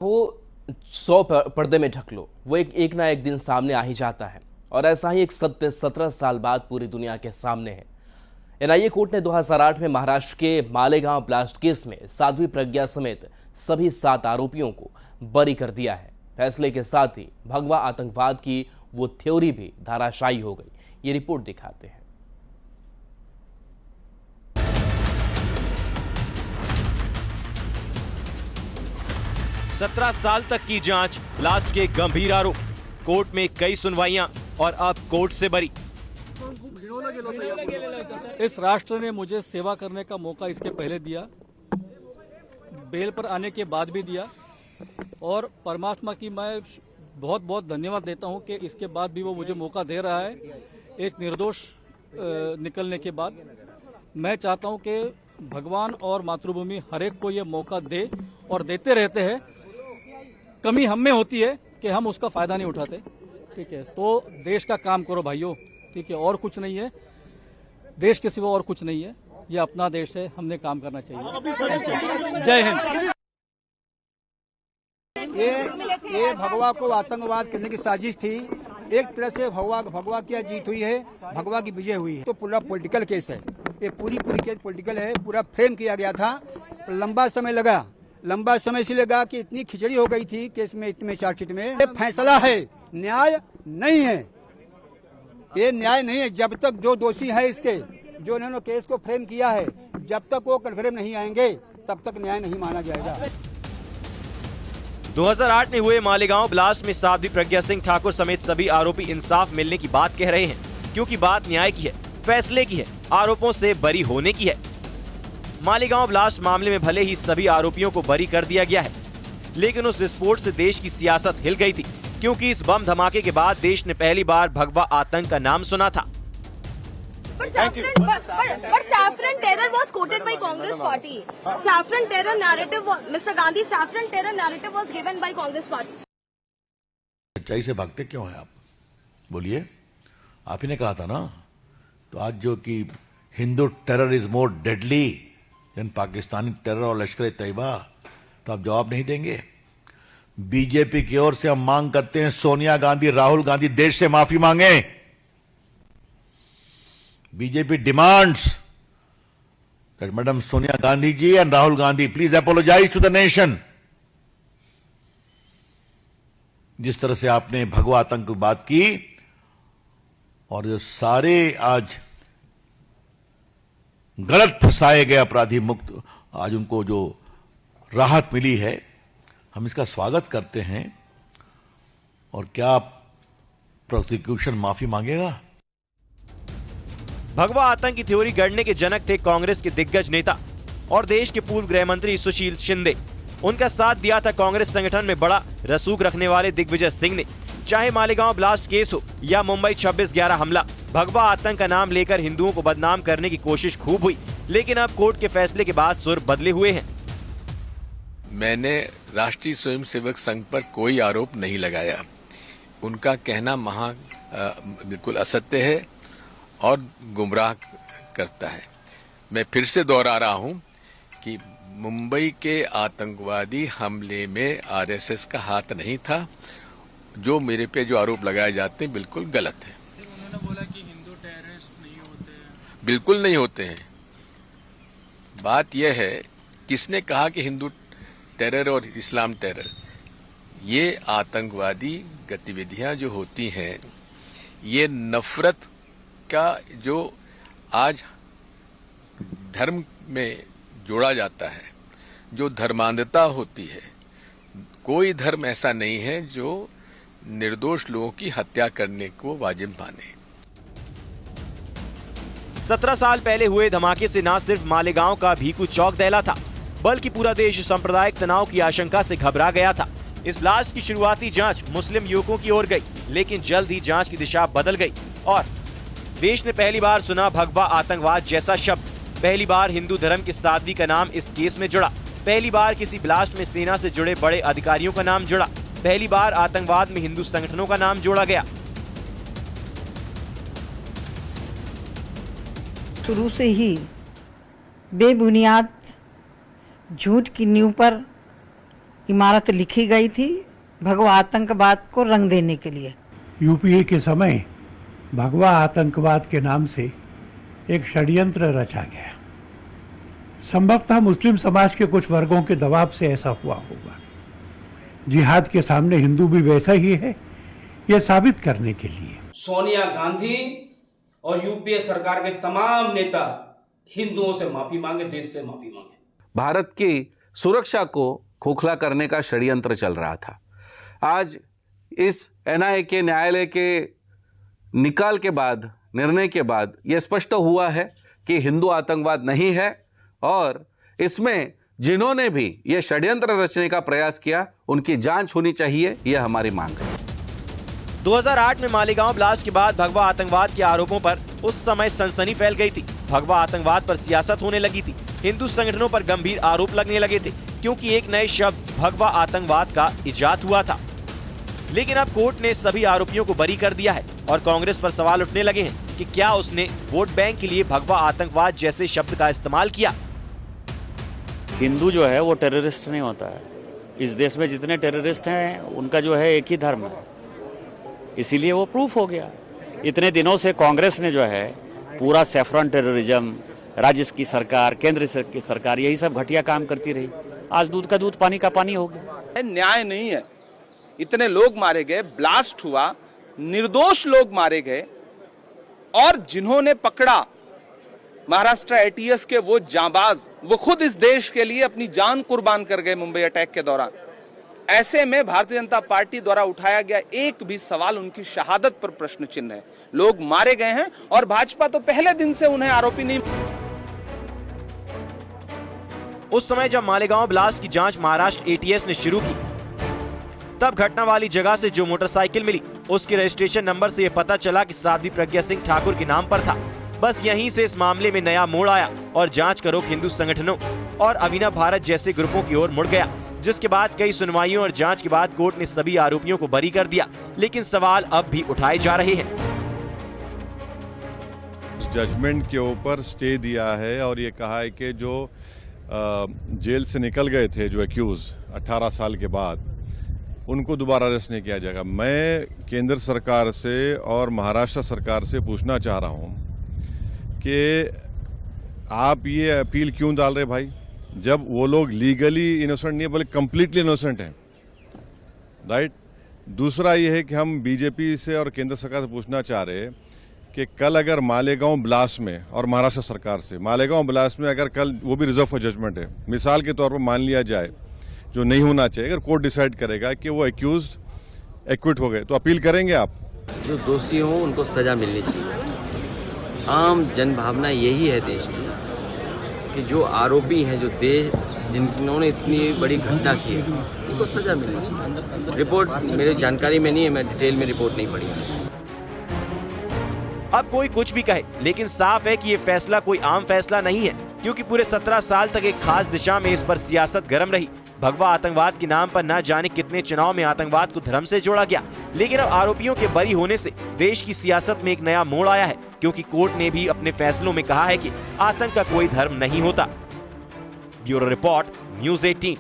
वो 100 पर्दे में ढक लो, वो एक ना एक दिन सामने आ ही जाता है। और ऐसा ही एक सत्य 17 साल बाद पूरी दुनिया के सामने है। एनआईए कोर्ट ने 2008 में महाराष्ट्र के मालेगांव ब्लास्ट केस में साध्वी प्रज्ञा समेत सभी 7 आरोपियों को बरी कर दिया है। फैसले के साथ ही भगवा आतंकवाद की वो थ्योरी भी धाराशायी हो गई। ये रिपोर्ट दिखाते हैं। सत्रह साल तक की जांच, ब्लास्ट के गंभीर आरोप, कोर्ट में कई सुनवाइयां और अब कोर्ट से बरी। इस राष्ट्र ने मुझे सेवा करने का मौका इसके पहले दिया, बेल पर आने के बाद भी दिया, और परमात्मा की मैं बहुत बहुत धन्यवाद देता हूं कि इसके बाद भी वो मुझे मौका दे रहा है। एक निर्दोष निकलने के बाद मैं चाहता हूं कि भगवान और मातृभूमि हर एक को ये मौका दे और देते रहते हैं। कमी हम में होती है कि हम उसका फायदा नहीं उठाते। ठीक है, तो देश का काम करो भाइयों। ठीक है, और कुछ नहीं है, देश के सिवा और कुछ नहीं है। ये अपना देश है, हमने काम करना चाहिए। जय हिंद। ये भगवा को आतंकवाद करने की साजिश थी। एक तरह से भगवा की जीत हुई है, भगवा की विजय हुई है। तो पूरा पॉलिटिकल केस है, ये पूरी केस पॉलिटिकल है। पूरा फ्रेम किया गया था, तो लंबा समय से लगा कि इतनी खिचड़ी हो गई थी केस में, इतने चार्जशीट में। ये फैसला है, न्याय नहीं है। ये न्याय नहीं है जब तक जो दोषी है इसके, जो इन्होंने केस को फ्रेम किया है, जब तक वो कन्फर्म नहीं आएंगे तब तक न्याय नहीं माना जाएगा। 2008 में हुए मालेगांव ब्लास्ट में साध्वी प्रज्ञा सिंह ठाकुर समेत सभी आरोपी इंसाफ मिलने की बात कह रहे हैं, क्योंकि बात न्याय की है, फैसले की है, आरोपों से बरी होने की है। मालेगांव ब्लास्ट मामले में भले ही सभी आरोपियों को बरी कर दिया गया है, लेकिन उस विस्फोट से देश की सियासत हिल गई थी, क्योंकि इस बम धमाके के बाद देश ने पहली बार भगवा आतंक का नाम सुना था। But saffron terror was quoted by Congress party. Saffron terror narrative, Mr. Gandhi, saffron terror narrative was given by Congress party. सच्चाई से भागते क्यों हैं आप? बोलिए, आप ही ने कहा था ना। तो आज जो कि Hindu terror is more deadly than Pakistani terror और लश्कर तैयबा, तो आप जवाब नहीं देंगे। बीजेपी की ओर से हम मांग करते हैं सोनिया गांधी, राहुल गांधी देश से माफी मांगे। BJP demands that Madam Sonia Gandhi ji and Rahul Gandhi please apologize to the nation. जिस तरह से आपने भगवा आतंक की बात की, और जो सारे आज गलत फंसाए गए अपराधी मुक्त, आज उनको जो राहत मिली है, हम इसका स्वागत करते हैं। और क्या प्रोसिक्यूशन माफी मांगेगा? भगवा आतंक की थ्योरी गढ़ने के जनक थे कांग्रेस के दिग्गज नेता और देश के पूर्व गृह मंत्री सुशील शिंदे। उनका साथ दिया था कांग्रेस संगठन में बड़ा रसूख रखने वाले दिग्विजय सिंह ने। चाहे मालेगांव ब्लास्ट केस हो या मुंबई 26/11 हमला, भगवा आतंक का नाम लेकर हिंदुओं को बदनाम करने की कोशिश खूब हुई, लेकिन अब कोर्ट के फैसले के बाद सुर बदले हुए हैं। मैंने राष्ट्रीय स्वयंसेवक संघ पर कोई आरोप नहीं लगाया। उनका कहना बिल्कुल असत्य है और गुमराह करता है। मैं फिर से दोहरा रहा हूं कि मुंबई के आतंकवादी हमले में आरएसएस का हाथ नहीं था। जो मेरे पे जो आरोप लगाए जाते हैं बिल्कुल गलत है। उन्होंने बोला कि हिंदू टेररिस्ट नहीं होते हैं। बिल्कुल नहीं होते हैं। बात यह है, किसने कहा कि हिंदू टेरर और इस्लाम टेरर? ये आतंकवादी गतिविधियां जो होती हैं, ये नफरत का जो आज धर्म में जोड़ा जाता है, जो धर्मांधता होती है, कोई धर्म ऐसा नहीं है जो निर्दोष लोगों की हत्या करने को वाजिब माने। 17 साल पहले हुए धमाके से न सिर्फ मालेगांव का भीकू चौक दहला था, बल्कि पूरा देश सांप्रदायिक तनाव की आशंका से घबरा गया था। इस ब्लास्ट की शुरुआती जांच मुस्लिम युवकों की ओर गई, लेकिन जल्द ही जांच की दिशा बदल गई और देश ने पहली बार सुना भगवा आतंकवाद जैसा शब्द। पहली बार हिंदू धर्म की साध्वी का नाम इस केस में जुड़ा। पहली बार किसी ब्लास्ट में सेना से जुड़े बड़े अधिकारियों का नाम जुड़ा। पहली बार आतंकवाद में हिंदू संगठनों का नाम जोड़ा गया। शुरू से ही बेबुनियाद झूठ की नींव पर इमारत लिखी गई थी भगवा आतंकवाद को रंग देने के लिए। यूपीए के समय भगवा आतंकवाद के नाम से एक षड्यंत्र रचा गया। संभवतः मुस्लिम समाज के कुछ वर्गों के दबाव से ऐसा हुआ होगा। जिहाद के सामने हिंदू भी वैसा ही है, यह साबित करने के लिए सोनिया गांधी और यूपीए सरकार के तमाम नेता हिंदुओं से माफी मांगे, देश से माफी मांगे। भारत की सुरक्षा को खोखला करने का षड्यंत्र चल रहा था। आज इस एनआईए के न्यायालय के निकाल के बाद, निर्णय के बाद यह स्पष्ट हुआ है कि हिंदू आतंकवाद नहीं है और इसमें जिन्होंने भी यह षड्यंत्र रचने का प्रयास किया उनकी जांच होनी चाहिए, यह हमारी मांग है। 2008 में मालेगांव ब्लास्ट के बाद भगवा आतंकवाद के आरोपों पर उस समय सनसनी फैल गई थी। भगवा आतंकवाद पर सियासत होने लगी थी। हिंदू संगठनों पर गंभीर आरोप लगने लगे थे क्योंकि एक नए शब्द भगवा आतंकवाद का इजाद हुआ था। लेकिन अब कोर्ट ने सभी आरोपियों को बरी कर दिया है और कांग्रेस पर सवाल उठने लगे हैं कि क्या उसने वोट बैंक के लिए भगवा आतंकवाद जैसे शब्द का इस्तेमाल किया। हिंदू जो है वो टेररिस्ट नहीं होता है। इस देश में जितने टेररिस्ट हैं उनका जो है एक ही धर्म है, इसीलिए वो प्रूफ हो गया। इतने दिनों से कांग्रेस ने जो है पूरा सैफरन टेररिज्म, राज्य की सरकार, केंद्र की सरकार, यही सब घटिया काम करती रही। आज दूध का दूध पानी का पानी हो गया। न्याय नहीं है। इतने लोग मारे गए, ब्लास्ट हुआ, निर्दोष लोग मारे गए और जिन्होंने पकड़ा महाराष्ट्र एटीएस के वो जांबाज, वो खुद इस देश के लिए अपनी जान कुर्बान कर गए मुंबई अटैक के दौरान। ऐसे में भारतीय जनता पार्टी द्वारा उठाया गया एक भी सवाल उनकी शहादत पर प्रश्न चिन्ह है। लोग मारे गए हैं और भाजपा तो पहले दिन से उन्हें आरोपी नहीं। उस समय जब मालेगांव ब्लास्ट की जांच महाराष्ट्र एटीएस ने शुरू की, तब घटना वाली जगह से जो मोटरसाइकिल मिली उसके रजिस्ट्रेशन नंबर से यह पता चला कि साध्वी प्रज्ञा सिंह ठाकुर के नाम पर था। बस यहीं से इस मामले में नया मोड़ आया और जांच का रुख हिंदू संगठनों और अभिनव भारत जैसे ग्रुपों की ओर मुड़ गया, जिसके बाद कई सुनवाइयों और जांच के बाद कोर्ट ने सभी आरोपियों को बरी कर दिया। लेकिन सवाल अब भी उठाए जा रहे हैं। जजमेंट के ऊपर स्टे दिया है और ये कहा है कि जो जेल से निकल गए थे, जो एक्यूज 18 साल के बाद, उनको दोबारा अरेस्ट नहीं किया जाएगा। मैं केंद्र सरकार से और महाराष्ट्र सरकार से पूछना चाह रहा हूं कि आप ये अपील क्यों डाल रहे भाई, जब वो लोग लीगली इनोसेंट नहीं है बल्कि कंप्लीटली इनोसेंट हैं, राइट। दूसरा ये है कि हम बीजेपी से और केंद्र सरकार से पूछना चाह रहे हैं कि कल अगर मालेगांव ब्लास्ट में, और महाराष्ट्र सरकार से, मालेगांव ब्लास्ट में अगर कल वो भी रिजर्व फॉर जजमेंट है, मिसाल के तौर पर मान लिया जाए, जो नहीं होना चाहिए, अगर कोर्ट डिसाइड करेगा कि वो एक्यूज्ड एक्विट हो गए, तो अपील करेंगे आप? जो दोषी हो उनको सजा मिलनी चाहिए। आम जन भावना यही है देश की कि जो आरोपी हैं, जो देश जिन्होंने इतनी बड़ी घटना की है, उनको सजा मिलनी चाहिए। रिपोर्ट मेरी जानकारी में नहीं है, मैं डिटेल में रिपोर्ट नहीं पढ़ी है। अब कोई कुछ भी कहे, लेकिन साफ है कि ये फैसला कोई आम फैसला नहीं है, क्योंकि पूरे 17 साल तक एक खास दिशा में इस पर सियासत गर्म रही। भगवा आतंकवाद के नाम पर न जाने कितने चुनाव में आतंकवाद को धर्म से जोड़ा गया। लेकिन अब आरोपियों के बरी होने से देश की सियासत में एक नया मोड़ आया है, क्योंकि कोर्ट ने भी अपने फैसलों में कहा है कि आतंक का कोई धर्म नहीं होता। Bureau report, news 18।